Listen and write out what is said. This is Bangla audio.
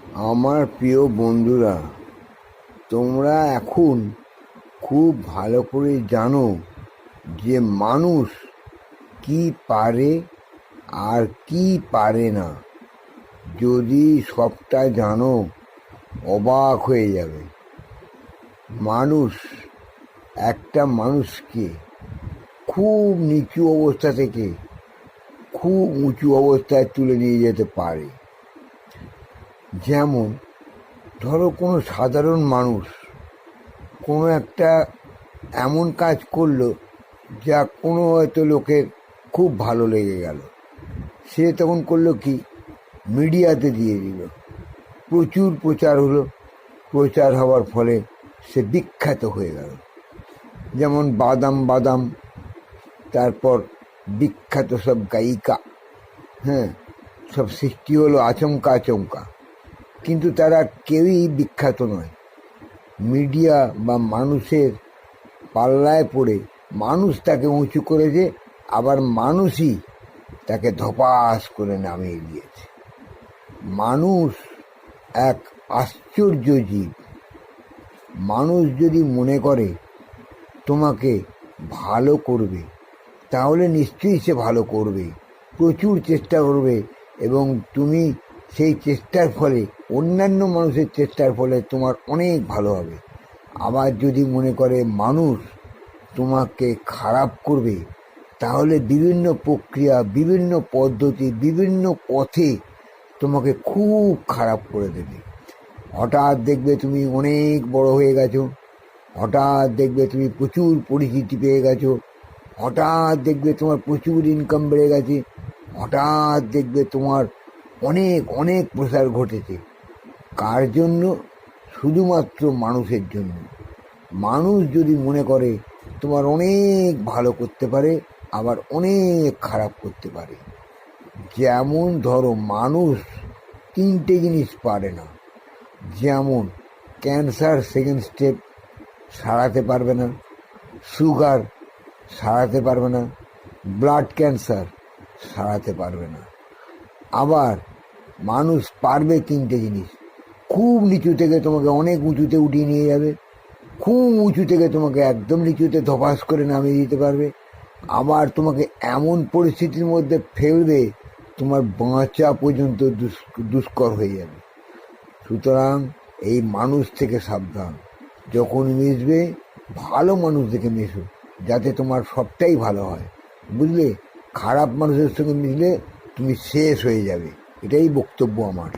আমার প্রিয় বন্ধুরা, তোমরা এখন খুব ভালো করে জানো যে মানুষ কি পারে আর কি পারে না। যদি সবটা জানো, অবাক হয়ে যাবে। মানুষ একটা মানুষকে খুব নিচু অবস্থা থেকে খুব উঁচু অবস্থায় তুলে নিয়ে যেতে পারে। যেমন ধরো, কোনো সাধারণ মানুষ কোনো একটা এমন কাজ করলো যা কোনো হয়তো লোকের খুব ভালো লেগে গেল। সে তখন করলো কি, মিডিয়াতে দিয়ে দিল, প্রচুর প্রচার হলো। প্রচার হওয়ার ফলে সে বিখ্যাত হয়ে গেল। যেমন বাদাম বাদাম, তারপর বিখ্যাত সব গায়িকা, হ্যাঁ, সব সৃষ্টি হলো আচমকা আচমকা, কিন্তু তারা কেউই বিখ্যাত নয়। মিডিয়া বা মানুষের পাল্লায় পড়ে মানুষ তাকে উঁচু করেছে, আবার মানুষই তাকে ধপাস করে নামিয়ে দিয়েছে। মানুষ এক আশ্চর্য জীব। মানুষ যদি মনে করে তোমাকে ভালো করবে, তাহলে নিশ্চয়ই সে ভালো করবে, প্রচুর চেষ্টা করবে, এবং তুমি সেই চেষ্টার ফলে, অন্যান্য মানুষের চেষ্টার ফলে তোমার অনেক ভালো হবে। আবার যদি মনে করে মানুষ তোমাকে খারাপ করবে, তাহলে বিভিন্ন প্রক্রিয়া, বিভিন্ন পদ্ধতি, বিভিন্ন পথে তোমাকে খুব খারাপ করে দেবে। হঠাৎ দেখবে তুমি অনেক বড় হয়ে গেছো, হঠাৎ দেখবে তুমি প্রচুর পরিচিতি পেয়ে গেছো, হঠাৎ দেখবে তোমার প্রচুর ইনকাম বেড়ে গেছে, হঠাৎ দেখবে তোমার অনেক অনেক প্রসার ঘটেছে। কার জন্য? শুধুমাত্র মানুষের জন্য। মানুষ যদি মনে করে তোমার অনেক ভালো করতে পারে, আবার অনেক খারাপ করতে পারে। যেমন ধরো, মানুষ তিনটে জিনিস পারে না। যেমন ক্যান্সার সেকেন্ড স্টেপ সারাতে পারবে না, সুগার সারাতে পারবে না, ব্লাড ক্যান্সার সারাতে পারবে না। আবার মানুষ পারবে তিনটে জিনিস: খুব নিচু থেকে তোমাকে অনেক উঁচুতে উঠিয়ে নিয়ে যাবে, খুব উঁচু থেকে তোমাকে একদম নিচুতে ধপাস করে নামিয়ে দিতে পারবে, আবার তোমাকে এমন পরিস্থিতির মধ্যে ফেলবে তোমার বাঁচা পর্যন্ত দুষ্কর হয়ে যাবে। সুতরাং এই মানুষ থেকে সাবধান। যখন মিশবে, ভালো মানুষ দেখে মেশো, যাতে তোমার সবটাই ভালো হয়, বুঝলে? খারাপ মানুষের সঙ্গে মিশলে তুমি শেষ হয়ে যাবে। এটাই বক্তব্য আমার।